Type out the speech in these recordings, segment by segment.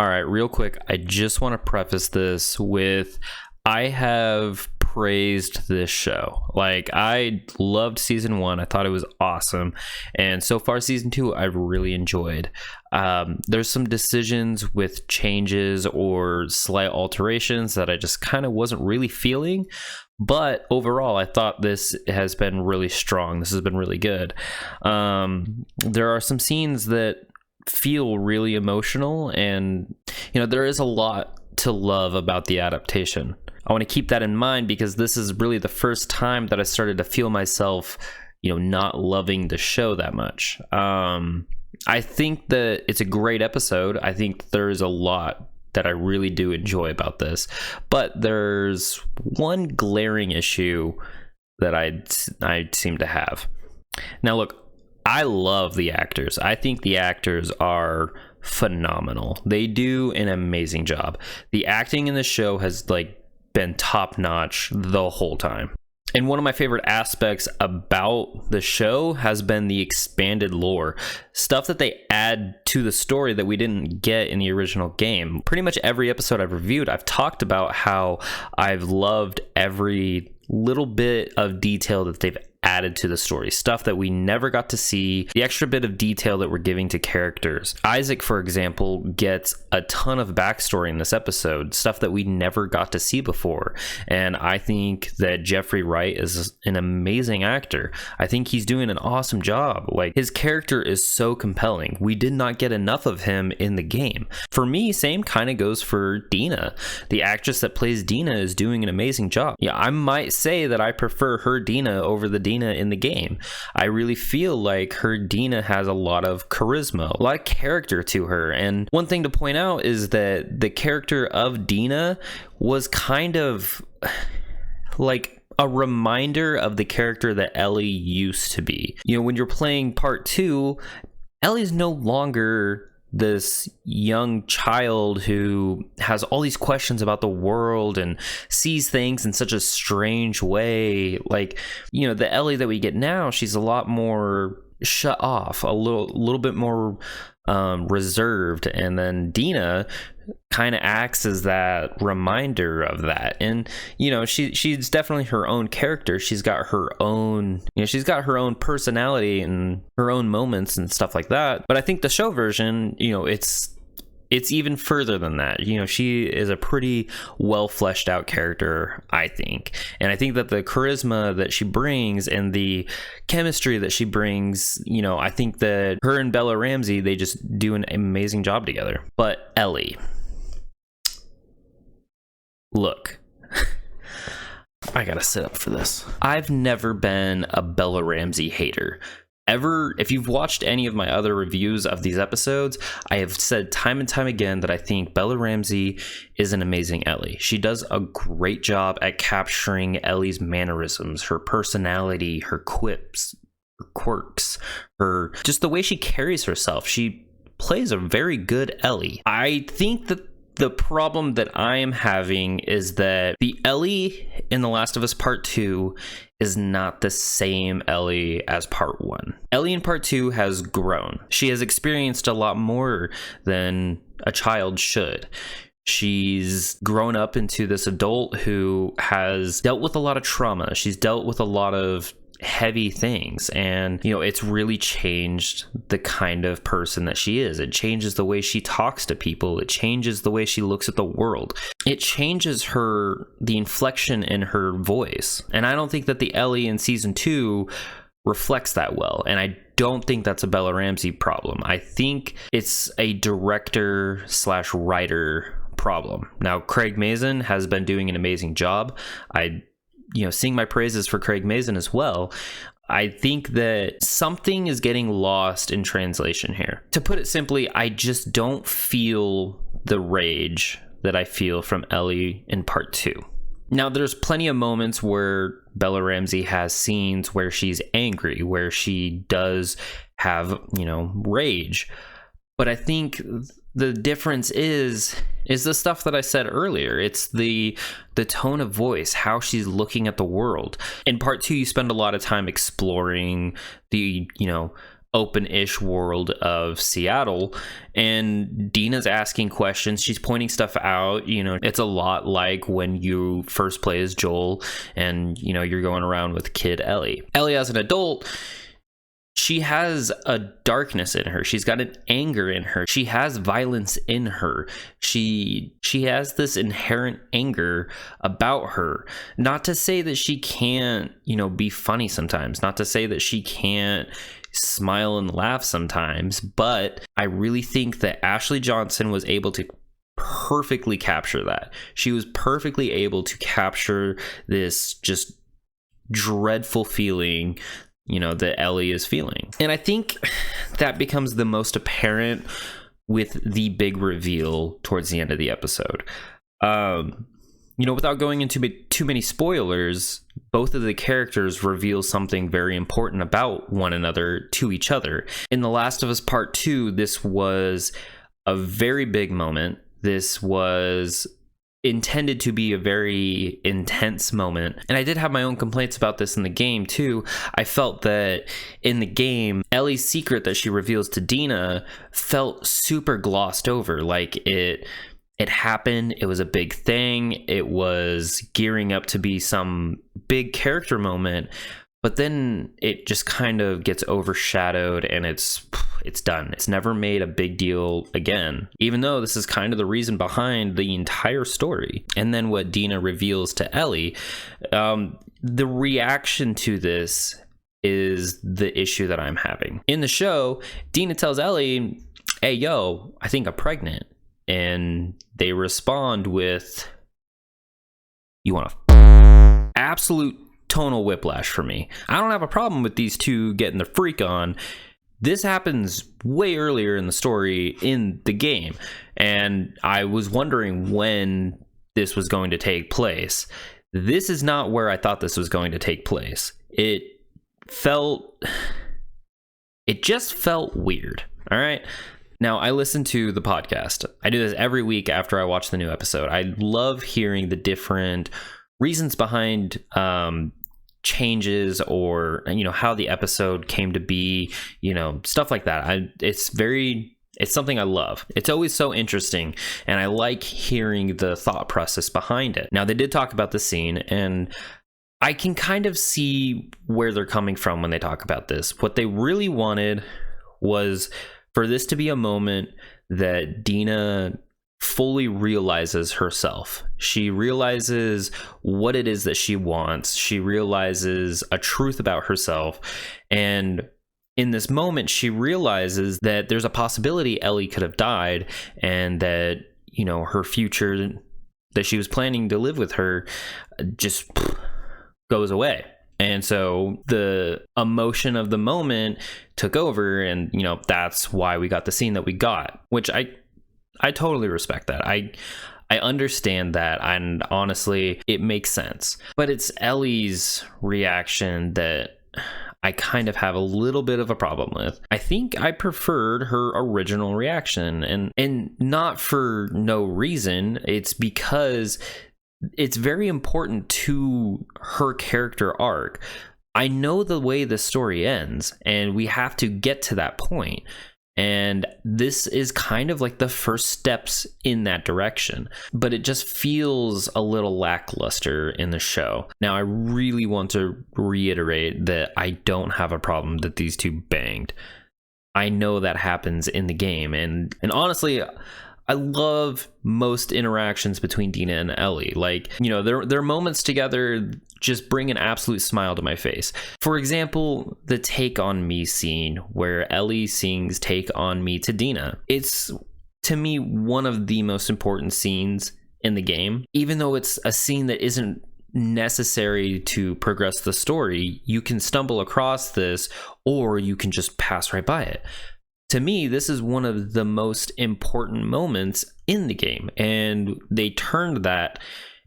All right, real quick, I just want to preface this with I have praised this show. Like, I loved season 1. I thought it was awesome. And so far, season 2, I've really enjoyed. There's some decisions with changes or slight alterations that I just kind of wasn't really feeling. But overall, I thought this has been really strong. This has been really good. There are some scenes that feel really emotional, and there is a lot to love about the adaptation. I want to keep that in mind because this is really the first time that I started to feel myself not loving the show that much. I think that it's a great episode. I think there's a lot that I really do enjoy about this, but there's one glaring issue that I seem to have. Now look, I love the actors. I think the actors are phenomenal. They do an amazing job. The acting in the show has been top notch the whole time. And one of my favorite aspects about the show has been the expanded lore, stuff that they add to the story that we didn't get in the original game. Pretty much every episode I've reviewed, I've talked about how I've loved every little bit of detail that they've added to the story, stuff that we never got to see, the extra bit of detail that we're giving to characters. Isaac, for example, gets a ton of backstory in this episode, stuff that we never got to see before. And I think that Jeffrey Wright is an amazing actor. I think he's doing an awesome job. His character is so compelling. We did not get enough of him in the game. For me, same kind of goes for Dina. The actress that plays Dina is doing an amazing job. Yeah, I might say that I prefer her Dina over the Dina in the game. I really feel like her Dina has a lot of charisma, a lot of character to her. And one thing to point out is that the character of Dina was kind of like a reminder of the character that Ellie used to be. When you're playing part 2, Ellie's no longer this young child who has all these questions about the world and sees things in such a strange way. The Ellie that we get now, she's a lot more shut off, a little bit more reserved, and then Dina kind of acts as that reminder of that. And she's definitely her own character. She's got her own personality and her own moments and stuff like that. But I think the show version, it's even further than that. She is a pretty well fleshed out character, I think. And I think that the charisma that she brings and the chemistry that she brings, I think that her and Bella Ramsey, they just do an amazing job together. But Ellie, look, I gotta sit up for this. I've never been a Bella Ramsey hater. If you've watched any of my other reviews of these episodes, I have said time and time again that I think Bella Ramsey is an amazing Ellie. She does a great job at capturing Ellie's mannerisms, her personality, her quips, her quirks, just the way she carries herself. She plays a very good Ellie. I think that the problem that I am having is that the Ellie in The Last of Us Part 2 is not the same Ellie as Part 1. Ellie in Part 2 has grown. She has experienced a lot more than a child should. She's grown up into this adult who has dealt with a lot of trauma. She's dealt with a lot of heavy things, and it's really changed the kind of person that she is. It changes the way she talks to people. It changes the way she looks at the world. It changes the inflection in her voice, and I don't think that the Ellie in season 2 reflects that well. And I don't think that's a Bella Ramsey problem. I think it's a director/writer problem. Now, Craig Mazin has been doing an amazing job. I sing my praises for Craig Mazin as well. I think that something is getting lost in translation here. To put it simply, I just don't feel the rage that I feel from Ellie in Part 2. Now, there's plenty of moments where Bella Ramsey has scenes where she's angry, where she does have, rage. But I think the difference is the stuff that I said earlier. It's the tone of voice, how she's looking at the world. In Part 2, you spend a lot of time exploring the, open-ish world of Seattle, and Dina's asking questions. She's pointing stuff out. It's a lot like when you first play as Joel and you're going around with kid Ellie. Ellie, as an adult, she has a darkness in her. She's got an anger in her. She has violence in her. She has this inherent anger about her. Not to say that she can't, be funny sometimes. Not to say that she can't smile and laugh sometimes. But I really think that Ashley Johnson was able to perfectly capture that. She was perfectly able to capture this just dreadful feeling that Ellie is feeling. And I think that becomes the most apparent with the big reveal towards the end of the episode. Without going into too many spoilers, both of the characters reveal something very important about one another to each other. In The Last of Us Part 2, this was a very big moment. This was intended to be a very intense moment, and I did have my own complaints about this in the game too. I felt that in the game, Ellie's secret that she reveals to Dina felt super glossed over. Like it happened, it was a big thing, it was gearing up to be some big character moment, but then it just kind of gets overshadowed and it's done. It's never made a big deal again, even though this is kind of the reason behind the entire story. And then what Dina reveals to Ellie, the reaction to this is the issue that I'm having. In the show, Dina tells Ellie, hey, yo, I think I'm pregnant. And they respond with, you want to absolute tonal whiplash for me. I don't have a problem with these two getting the freak on. This happens way earlier in the story in the game, and I was wondering when this was going to take place. This is not where I thought this was going to take place. It just felt weird. All right. Now, I listen to the podcast. I do this every week after I watch the new episode. I love hearing the different reasons behind changes, or how the episode came to be, stuff like that. It's something I love. It's always so interesting, and I like hearing the thought process behind it. Now, they did talk about the scene, and I can kind of see where they're coming from when they talk about this. What they really wanted was for this to be a moment that Dina fully realizes herself. She realizes what it is that she wants. She realizes a truth about herself. And in this moment, she realizes that there's a possibility Ellie could have died, and that, her future that she was planning to live with her just goes away. And so the emotion of the moment took over, and, that's why we got the scene that we got, which I totally respect that. I understand that, and honestly, it makes sense. But it's Ellie's reaction that I kind of have a little bit of a problem with. I think I preferred her original reaction, and not for no reason. It's because it's very important to her character arc. I know the way the story ends, and we have to get to that point. And this is kind of like the first steps in that direction, but it just feels a little lackluster in the show. Now, I really want to reiterate that I don't have a problem that these two banged. I know that happens in the game, and honestly, I love most interactions between Dina and Ellie. Like, their moments together just bring an absolute smile to my face. For example, the Take On Me scene where Ellie sings Take On Me to Dina. It's, to me, one of the most important scenes in the game. Even though it's a scene that isn't necessary to progress the story, you can stumble across this, or you can just pass right by it. To me, this is one of the most important moments in the game, and they turned that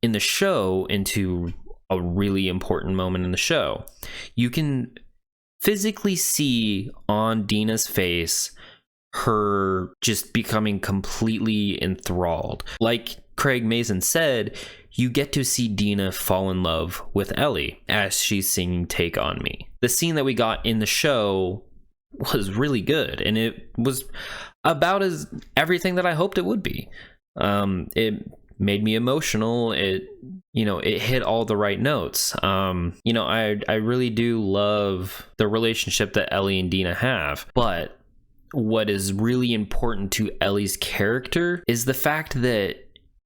in the show into a really important moment in the show. You can physically see on Dina's face her just becoming completely enthralled. Like Craig Mazin said, you get to see Dina fall in love with Ellie as she's singing Take On Me. The scene that we got in the show was really good, and it was about as everything that I hoped it would be. It made me emotional. It hit all the right notes. I really do love the relationship that Ellie and Dina have, but what is really important to Ellie's character is the fact that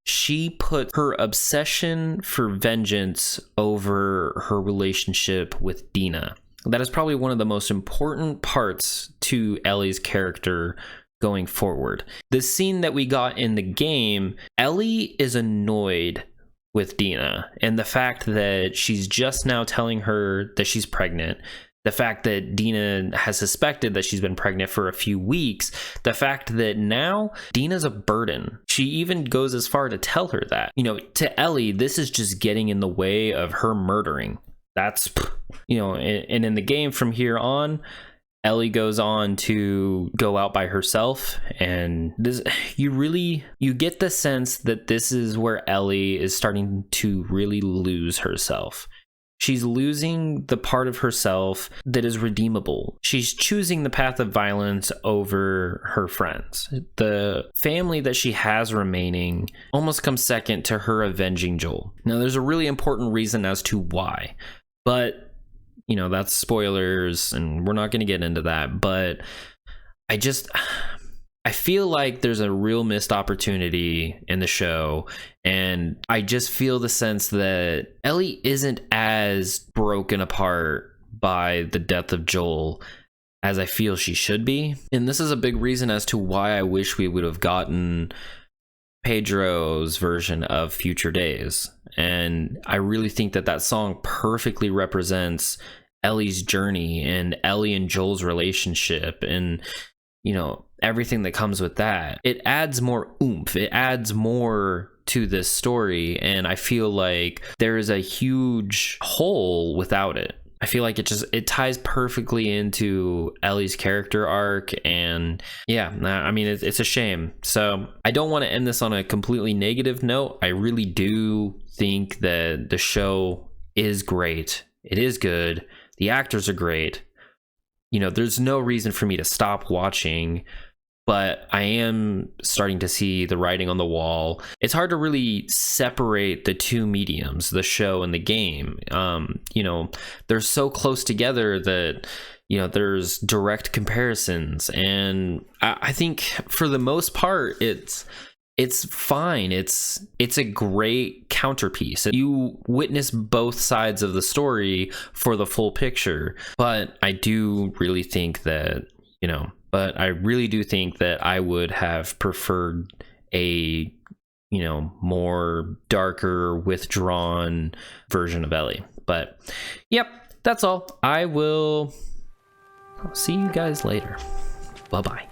she put her obsession for vengeance over her relationship with Dina. That is probably one of the most important parts to Ellie's character going forward. The scene that we got in the game, Ellie is annoyed with Dina and the fact that she's just now telling her that she's pregnant. The fact that Dina has suspected that she's been pregnant for a few weeks. The fact that now Dina's a burden. She even goes as far to tell her that. To Ellie, this is just getting in the way of her murdering. That's, and in the game from here on, Ellie goes on to go out by herself, and this, you get the sense that this is where Ellie is starting to really lose herself. She's losing the part of herself that is redeemable. She's choosing the path of violence over her friends. The family that she has remaining almost comes second to her avenging Joel. Now, there's a really important reason as to why, but that's spoilers, and we're not going to get into that. But I feel like there's a real missed opportunity in the show, and I just feel the sense that Ellie isn't as broken apart by the death of Joel as I feel she should be. And this is a big reason as to why I wish we would have gotten Pedro's version of Future Days. And I really think that song perfectly represents Ellie's journey and Ellie and Joel's relationship, and everything that comes with that. It adds more oomph. It adds more to this story, and I feel like there is a huge hole without it. I feel like it ties perfectly into Ellie's character arc, and it's a shame. So I don't want to end this on a completely negative note. I really do think that the show is great. It is good. The actors are great. There's no reason for me to stop watching, but I am starting to see the writing on the wall. It's hard to really separate the two mediums, the show and the game. They're so close together that there's direct comparisons, and I think for the most part it's fine. It's a great counterpiece. You witness both sides of the story for the full picture, but I do really think that I would have preferred a more darker, withdrawn version of Ellie. But yep, that's all. I'll see you guys later. Bye bye.